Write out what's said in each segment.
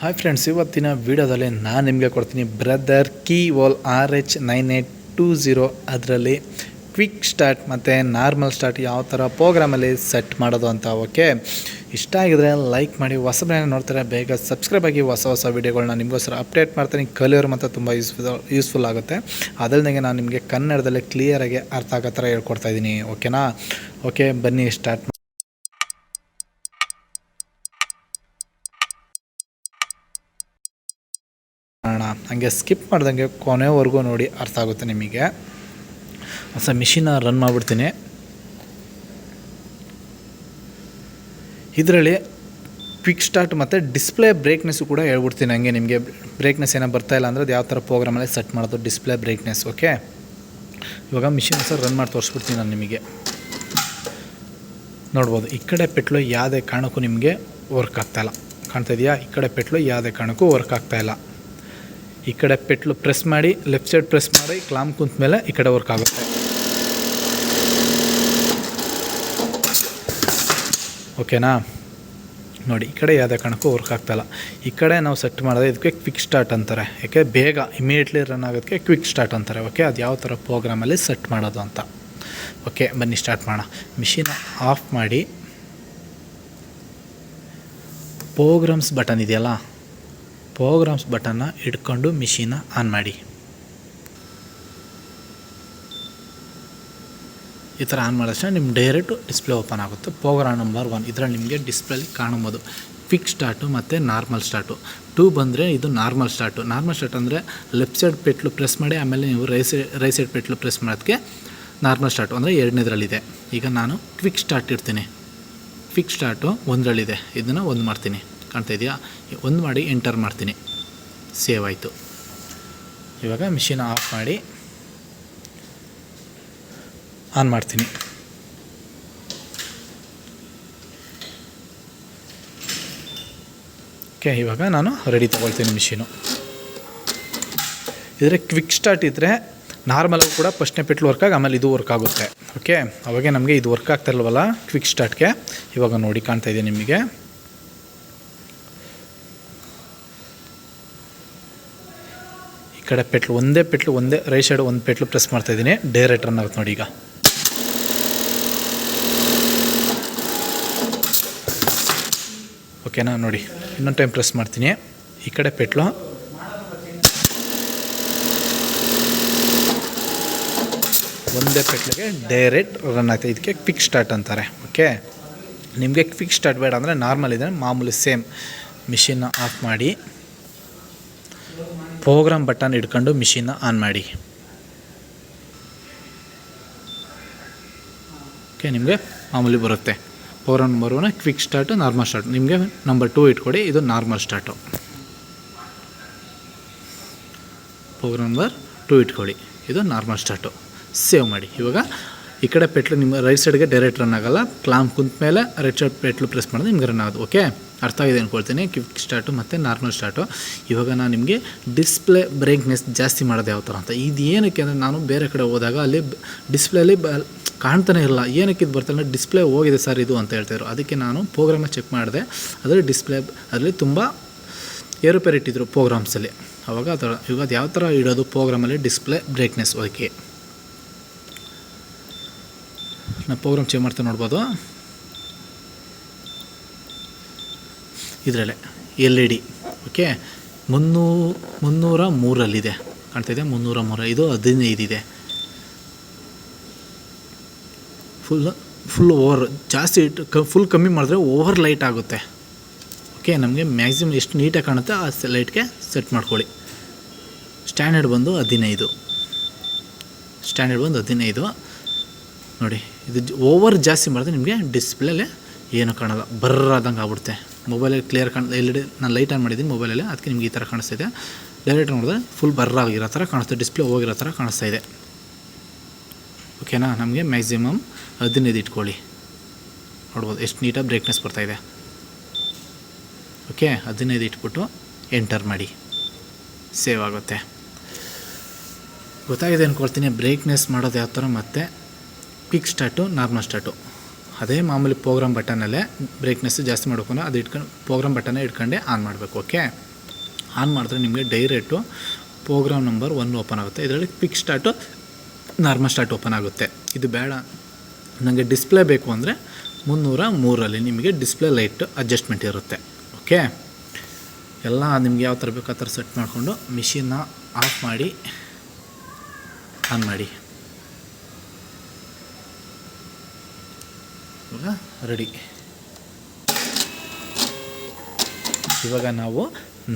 Hi friends, ಇವತ್ತಿನ ವಿಡಿಯೋದಲ್ಲಿ ನಾನು ನಿಮಗೆ ಕೊಡ್ತೀನಿ ಬ್ರದರ್ ಕೀವೋಲ್ RH9820 ಅದರಲ್ಲಿ ಕ್ವಿಕ್ ಸ್ಟಾರ್ಟ್ ಮತ್ತು ನಾರ್ಮಲ್ ಸ್ಟಾರ್ಟ್ ಯಾವ ಥರ ಪ್ರೋಗ್ರಾಮಲ್ಲಿ ಸೆಟ್ ಮಾಡೋದು ಅಂತ. ಓಕೆ, ಇಷ್ಟ ಆಗಿದ್ರೆ ಲೈಕ್ ಮಾಡಿ, ಹೊಸಬ್ರನ್ನ ನೋಡ್ತಾರೆ ಬೇಗ ಸಬ್ಸ್ಕ್ರೈಬ್ ಆಗಿ. ಹೊಸ ವೀಡಿಯೋಗಳನ್ನ ನಿಮಗೋಸ್ಕರ ಅಪ್ಡೇಟ್ ಮಾಡ್ತೀನಿ. ಕಲಿಯೋರು ಮತ್ತು ತುಂಬ ಯೂಸ್ಫುಲ್ ಆಗುತ್ತೆ. ಅದಲ್ಲದೆ ನಾನು ನಿಮಗೆ ಕನ್ನಡದಲ್ಲಿ ಕ್ಲಿಯರಾಗಿ ಅರ್ಥ ಆಗೋ ಥರ ಹೇಳ್ಕೊಡ್ತಾಯಿದ್ದೀನಿ. ಓಕೆನಾ? ಓಕೆ, ಬನ್ನಿ ಸ್ಟಾರ್ಟ್ ಹಂಗೆ ಸ್ಕಿಪ್ ಮಾಡ್ದಂಗೆ ಕೊನೆವರೆಗೂ ನೋಡಿ, ಅರ್ಥ ಆಗುತ್ತೆ ನಿಮಗೆ. ಹೊಸ ಮಿಷಿನ ರನ್ ಮಾಡಿಬಿಡ್ತೀನಿ. ಇದರಲ್ಲಿ ಕ್ವಿಕ್ ಸ್ಟಾರ್ಟ್ ಮತ್ತು ಡಿಸ್ಪ್ಲೇ ಬ್ರೇಕ್ನೆಸ್ಸು ಕೂಡ ಹೇಳ್ಬಿಡ್ತೀನಿ. ಹಂಗೆ ನಿಮಗೆ ಬ್ರೇಕ್ನೆಸ್ ಏನೋ ಬರ್ತಾಯಿಲ್ಲ ಅಂದರೆ ಅದು ಯಾವ ಥರ ಪ್ರೋಗ್ರಾಮಲ್ಲಿ ಸೆಟ್ ಮಾಡೋದು, ಡಿಸ್ಪ್ಲೇ ಬ್ರೇಕ್ನೆಸ್. ಓಕೆ, ಇವಾಗ ಮಿಷಿನ್ ಸರ್ ರನ್ ಮಾಡಿ ತೋರಿಸ್ಬಿಡ್ತೀನಿ ನಾನು ನಿಮಗೆ. ನೋಡ್ಬೋದು, ಈ ಕಡೆ ಪೆಟ್ಲು ಯಾವುದೇ ಕಾರಣಕ್ಕೂ ನಿಮಗೆ ವರ್ಕ್ ಆಗ್ತಾಯಿಲ್ಲ. ಕಾಣ್ತಾ ಇದೆಯಾ? ಈ ಕಡೆ ಪೆಟ್ಲು ಯಾವುದೇ ಕಾರಣಕ್ಕೂ ವರ್ಕ್ ಆಗ್ತಾಯಿಲ್ಲ. ಈ ಕಡೆ ಪೆಟ್ಲು ಪ್ರೆಸ್ ಮಾಡಿ, ಲೆಫ್ಟ್ ಸೈಡ್ ಪ್ರೆಸ್ ಮಾಡಿ ಕ್ಲಾಮ್ ಕುಂತ ಮೇಲೆ ಈ ಕಡೆ ವರ್ಕ್ ಆಗುತ್ತೆ. ಓಕೆನಾ? ನೋಡಿ, ಈ ಕಡೆ ಯಾವುದೇ ಕಾರಣಕ್ಕೂ ವರ್ಕ್ ಆಗ್ತಾಯಿಲ್ಲ. ಈ ಕಡೆ ನಾವು ಸೆಟ್ ಮಾಡಿದ್ರೆ ಇದಕ್ಕೆ ಕ್ವಿಕ್ ಸ್ಟಾರ್ಟ್ ಅಂತಾರೆ. ಯಾಕೆ ಬೇಗ ಇಮಿಡಿಯೇಟ್ಲಿ ರನ್ ಆಗೋದಕ್ಕೆ ಕ್ವಿಕ್ ಸ್ಟಾರ್ಟ್ ಅಂತಾರೆ. ಓಕೆ, ಅದು ಯಾವ ಥರ ಪ್ರೋಗ್ರಾಮಲ್ಲಿ ಸೆಟ್ ಮಾಡೋದು ಅಂತ. ಓಕೆ, ಬನ್ನಿ ಸ್ಟಾರ್ಟ್ ಮಾಡೋಣ. ಮಿಷಿನ್ ಆಫ್ ಮಾಡಿ, ಪ್ರೋಗ್ರಾಮ್ಸ್ ಬಟನ್ ಇದೆಯಲ್ಲ, ಪ್ರೋಗ್ರಾಮ್ಸ್ ಬಟನ್ನ ಹಿಡ್ಕೊಂಡು ಮಿಷಿನ ಆನ್ ಮಾಡಿ. ಈ ಥರ ಆನ್ ಮಾಡಿದ ನಿಮ್ಮ ಡೈರೆಕ್ಟು ಡಿಸ್ಪ್ಲೇ ಓಪನ್ ಆಗುತ್ತೆ. ಪ್ರೋಗ್ರಾಮ್ ನಂಬರ್ 1 ಇದರಲ್ಲಿ ನಿಮಗೆ ಡಿಸ್ಪ್ಲೇಲಿ ಕಾಣ್ಬೋದು ಕ್ವಿಕ್ ಸ್ಟಾರ್ಟು ಮತ್ತು ನಾರ್ಮಲ್ ಸ್ಟಾರ್ಟು. 2 ಬಂದರೆ ಇದು ನಾರ್ಮಲ್ ಸ್ಟಾರ್ಟು. ನಾರ್ಮಲ್ ಸ್ಟಾರ್ಟ್ ಅಂದರೆ ಲೆಫ್ಟ್ ಸೈಡ್ ಪೆಟ್ಲು ಪ್ರೆಸ್ ಮಾಡಿ ಆಮೇಲೆ ನೀವು ರೈಟ್ ಸೈಡ್ ಪೆಟ್ಲು ಪ್ರೆಸ್ ಮಾಡೋದಕ್ಕೆ ನಾರ್ಮಲ್ ಸ್ಟಾರ್ಟು ಅಂದರೆ 2ನೇದರಲ್ಲಿದೆ. ಈಗ ನಾನು ಕ್ವಿಕ್ ಸ್ಟಾರ್ಟ್ ಇಡ್ತೀನಿ. ಕ್ವಿಕ್ ಸ್ಟಾರ್ಟು 1ರಲ್ಲಿದೆ, ಇದನ್ನು 1 ಮಾಡ್ತೀನಿ. ಕಾಣ್ತಾ ಇದೆಯಾ? 1 ಮಾಡಿ ಎಂಟರ್ ಮಾಡ್ತೀನಿ. ಸೇವ್ ಆಯಿತು. ಇವಾಗ ಮಿಷಿನ್ ಆಫ್ ಮಾಡಿ ಆನ್ ಮಾಡ್ತೀನಿ. ಓಕೆ, ಇವಾಗ ನಾನು ರೆಡಿ ತೊಗೊಳ್ತೀನಿ ಮಿಷಿನು. ಇದರ ಕ್ವಿಕ್ ಸ್ಟಾರ್ಟ್ ಇದ್ದರೆ ನಾರ್ಮಲಾಗೂ ಕೂಡ ಫಸ್ಟ್ನೇ ಪೆಟ್ಲು ವರ್ಕ್ ಆಗಿ ಆಮೇಲೆ ಇದು ವರ್ಕ್ ಆಗುತ್ತೆ. ಓಕೆ, ಅವಾಗೆ ನಮಗೆ ಇದು ವರ್ಕ್ ಆಗ್ತಾಯಿಲ್ವಲ್ಲ ಕ್ವಿಕ್ ಸ್ಟಾರ್ಟ್ಗೆ. ಇವಾಗ ನೋಡಿ, ಕಾಣ್ತಾ ಇದೆ ನಿಮಗೆ. ಈ ಕಡೆ ಪೆಟ್ಲು ಒಂದೇ ರೈಟ್ ಸೈಡ್ ಒಂದು ಪೆಟ್ಲು ಪ್ರೆಸ್ ಮಾಡ್ತಾಯಿದ್ದೀನಿ. ಡೈರೆಕ್ಟ್ ರನ್ ಆಗುತ್ತೆ ನೋಡಿ. ಈಗ ಓಕೆನಾ? ನೋಡಿ, ಇನ್ನೊಂದು ಟೈಮ್ ಪ್ರೆಸ್ ಮಾಡ್ತೀನಿ. ಈ ಕಡೆ ಪೆಟ್ಲು ಒಂದೇ ಪೆಟ್ಲಿಗೆ ಡೈರೆಕ್ಟ್ ರನ್ ಆಗ್ತದೆ. ಇದಕ್ಕೆ ಕ್ವಿಕ್ ಸ್ಟಾರ್ಟ್ ಅಂತಾರೆ. ಓಕೆ, ನಿಮಗೆ ಕ್ವಿಕ್ ಸ್ಟಾರ್ಟ್ ಬೇಡ ಅಂದರೆ ನಾರ್ಮಲ್ ಇದೆ ಮಾಮೂಲಿ ಸೇಮ್. ಮಿಷಿನ್ನ ಆಫ್ ಮಾಡಿ, ಪ್ರೋಗ್ರಾಮ್ ಬಟನ್ ಹಿಡ್ಕೊಂಡು ಮಿಷಿನ್ನ ಆನ್ ಮಾಡಿ. ಓಕೆ, ನಿಮಗೆ ಮಾಮೂಲಿ ಬರುತ್ತೆ. Programme number 1 quick start, normal start. ನಿಮಗೆ ನಂಬರ್ 2 ಇಟ್ಕೊಡಿ, ಇದು ನಾರ್ಮಲ್ ಸ್ಟಾರ್ಟು. ಪ್ರೋಗ್ರಾಮ್ ನಂಬರ್ 2 ಇಟ್ಕೊಳ್ಳಿ, ಇದು ನಾರ್ಮಲ್ ಸ್ಟಾರ್ಟು. ಸೇವ್ ಮಾಡಿ. ಇವಾಗ ಈ ಕಡೆ ಪೆಟ್ಲು ನಿಮ್ಮ ರೈಟ್ ಸೈಡ್ಗೆ ಡೈರೆಕ್ಟ್ ರನ್ ಆಗೋಲ್ಲ. ಕ್ಲಾಮ್ ಕುಂತ ಮೇಲೆ ರೈಟ್ ಸೈಡ್ ಪೆಟ್ಲು ಪ್ರೆಸ್ ಮಾಡಿದ್ರೆ ನಿಮ್ಗೆ ರನ್ ಆಗೋದು. ಓಕೆ, ಅರ್ಥ ಆಗಿದೆ ಅಂದ್ಕೊಳ್ತೀನಿ ಕ್ವಿಕ್ ಸ್ಟಾರ್ಟು ಮತ್ತು ನಾರ್ಮಲ್ ಸ್ಟಾರ್ಟು. ಇವಾಗ ನಾನು ನಿಮಗೆ ಡಿಸ್ಪ್ಲೇ ಬ್ರೈಟ್ನೆಸ್ ಜಾಸ್ತಿ ಮಾಡೋದು ಯಾವ ಥರ ಅಂತ. ಇದು ಏನಕ್ಕೆ ಅಂದರೆ ನಾನು ಬೇರೆ ಕಡೆ ಹೋದಾಗ ಅಲ್ಲಿ ಡಿಸ್ಪ್ಲೇಲಿ ಕಾಣ್ತಾನೆ ಇರಲ್ಲ. ಏನಕ್ಕೆ ಇದು ಬರ್ತಾನೆ, ಡಿಸ್ಪ್ಲೇ ಹೋಗಿದೆ ಸರ್ ಇದು ಅಂತ ಹೇಳ್ತಾಯಿದ್ರು. ಅದಕ್ಕೆ ನಾನು ಪ್ರೋಗ್ರಾಮ ಚೆಕ್ ಮಾಡಿದೆ. ಅದರಲ್ಲಿ ಡಿಸ್ಪ್ಲೇ ಅದರಲ್ಲಿ ತುಂಬ ಏರುಪೇರು ಇಟ್ಟಿದ್ರು ಪ್ರೋಗ್ರಾಮ್ಸಲ್ಲಿ. ಅವಾಗ ಆ ಥರ ಇವಾಗ ಅದು ಯಾವ ಥರ ಇಡೋದು ಪ್ರೋಗ್ರಾಮಲ್ಲಿ ಡಿಸ್ಪ್ಲೇ ಬ್ರೈಟ್ನೆಸ್. ಓಕೆ, ನಾನು ಪ್ರೋಗ್ರಾಮ್ ಚೆಕ್ ಮಾಡ್ತಾ ನೋಡ್ಬೋದು. ಇದರಲ್ಲೇ LED. ಓಕೆ, 303ರಲ್ಲಿದೆ. ಕಾಣ್ತಾಯಿದೆ 303. ಇದು 15 ಇದೆ. ಫುಲ್ ಓವರ್ ಜಾಸ್ತಿ ಫುಲ್ ಕಮ್ಮಿ ಮಾಡಿದ್ರೆ ಓವರ್ ಲೈಟ್ ಆಗುತ್ತೆ. ಓಕೆ, ನಮಗೆ ಮ್ಯಾಕ್ಸಿಮಮ್ ಎಷ್ಟು ನೀಟಾಗಿ ಕಾಣುತ್ತೆ ಆ ಲೈಟ್ಗೆ ಸೆಟ್ ಮಾಡ್ಕೊಳ್ಳಿ. ಸ್ಟ್ಯಾಂಡರ್ಡ್ ಬಂದು 15. ಸ್ಟ್ಯಾಂಡರ್ಡ್ ಬಂದು 15 ನೋಡಿ. ಇದು ಓವರ್ ಜಾಸ್ತಿ ಮಾಡಿದ್ರೆ ನಿಮಗೆ ಡಿಸ್ಪ್ಲೇಲೆ ಏನೂ ಕಾಣಲ್ಲ, ಬರ್ರಾದಂಗೆ ಆಗ್ಬಿಡುತ್ತೆ. ಮೊಬೈಲಲ್ಲಿ ಕ್ಲಿಯರ್ LED ನಾನು ಲೈಟ್ ಆನ್ ಮಾಡಿದ್ದೀನಿ ಮೊಬೈಲಲ್ಲಿ, ಅದಕ್ಕೆ ನಿಮ್ಗೆ ಈ ಥರ ಕಾಣಿಸ್ತಾಯಿದೆ. ಡೈರೆಕ್ಟ್ ನೋಡಿದ್ರೆ ಫುಲ್ ಬರ್ರಾಗಿರೋ ಥರ ಕಾಣಿಸ್ತಾ, ಡಿಸ್ಪ್ಲೇ ಹೋಗಿರೋ ಥರ ಕಾಣಿಸ್ತಾ ಇದೆ. ಓಕೆನಾ? ನಮಗೆ ಮ್ಯಾಕ್ಸಿಮಮ್ 15 ಇಟ್ಕೊಳ್ಳಿ. ನೋಡ್ಬೋದು ಎಷ್ಟು ನೀಟಾಗಿ ಬ್ರೈಟ್ನೆಸ್ ಬರ್ತಾಯಿದೆ. ಓಕೆ, 15 ಇಟ್ಬಿಟ್ಟು ಎಂಟರ್ ಮಾಡಿ. ಸೇವ್ ಆಗುತ್ತೆ. ಗೊತ್ತಾಗಿದೆ ಅಂದ್ಕೊಳ್ತೀನಿ ಬ್ರೈಟ್ನೆಸ್ ಮಾಡೋದು ಯಾವ ಥರ ಮತ್ತು ಕ್ವಿಕ್ ಸ್ಟಾರ್ಟು ನಾರ್ಮಲ್ ಸ್ಟಾರ್ಟು. ಅದೇ ಮಾಮೂಲಿ ಪ್ರೋಗ್ರಾಮ್ ಬಟನಲ್ಲೇ ಬ್ರೈಟ್ನೆಸ್ ಜಾಸ್ತಿ ಮಾಡ್ಕೊಂಡು ಅದು ಇಟ್ಕೊಂಡು ಪ್ರೋಗ್ರಾಮ್ ಬಟನ್ನೇ ಇಟ್ಕೊಂಡೆ ಆನ್ ಮಾಡಬೇಕು. ಓಕೆ. ಆನ್ ಮಾಡಿದ್ರೆ ನಿಮಗೆ ಡೈರೆಕ್ಟು ಪ್ರೋಗ್ರಾಮ್ ನಂಬರ್ 1 ಓಪನ್ ಆಗುತ್ತೆ. ಇದರಲ್ಲಿ quick start normal start open ಆಗುತ್ತೆ. ಇದು ಬೇಡ ನನಗೆ ಡಿಸ್ಪ್ಲೇ ಬೇಕು ಅಂದರೆ 303ರಲ್ಲಿ ನಿಮಗೆ ಡಿಸ್ಪ್ಲೇ ಲೈಟ್ ಅಡ್ಜಸ್ಟ್ಮೆಂಟ್ ಇರುತ್ತೆ. ಓಕೆ, ಎಲ್ಲ ನಿಮ್ಗೆ ಯಾವ ಥರ ಬೇಕು ಆ ಥರ ಸೆಟ್ ಮಾಡಿಕೊಂಡು ಮಿಷಿನ್ನ ಆಫ್ ಮಾಡಿ ಆನ್ ಮಾಡಿ. ಇವಾಗ ರೆಡಿ. ಇವಾಗ ನಾವು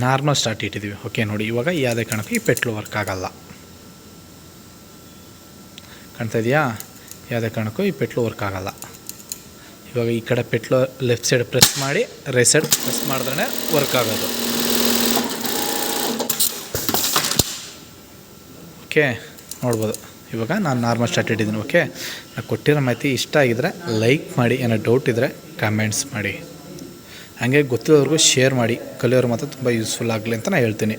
ನಾರ್ಮಲ್ ಸ್ಟಾರ್ಟ್ ಇಟ್ಟಿದ್ದೀವಿ. ಓಕೆ ನೋಡಿ, ಇವಾಗ ಯಾವುದೇ ಕಾರಣಕ್ಕೂ ಈ ಪೆಟ್ಲು ವರ್ಕ್ ಆಗೋಲ್ಲ. ಕಾಣ್ತಾ ಇದೆಯಾ? ಯಾವುದೇ ಕಾರಣಕ್ಕೂ ಈ ಪೆಟ್ಲು ವರ್ಕ್ ಆಗೋಲ್ಲ. ಇವಾಗ ಈ ಕಡೆ ಪೆಟ್ಲು ಲೆಫ್ಟ್ ಸೈಡ್ ಪ್ರೆಸ್ ಮಾಡಿ ರೈಟ್ ಸೈಡ್ ಪ್ರೆಸ್ ಮಾಡಿದ್ರೆ ವರ್ಕ್ ಆಗೋದು. ಓಕೆ, ನೋಡ್ಬೋದು. ಇವಾಗ ನಾನು ನಾರ್ಮಲ್ ಸ್ಟಾರ್ಟ್ ಇಟ್ಟಿದ್ದೀನಿ. ಓಕೆ, ನಾನು ಕೊಟ್ಟಿರೋ ಮಾಹಿತಿ ಇಷ್ಟ ಆಗಿದರೆ ಲೈಕ್ ಮಾಡಿ, ಏನೋ ಡೌಟ್ ಇದ್ದರೆ ಕಮೆಂಟ್ಸ್ ಮಾಡಿ, ಹಾಗೆ ಗೊತ್ತಿರೋರ್ಗೂ ಶೇರ್ ಮಾಡಿ, ಕಲಿಯೋರು ಮಾತ್ರ ತುಂಬ ಯೂಸ್ಫುಲ್ ಆಗಲಿ ಅಂತ ನಾನು ಹೇಳ್ತೀನಿ.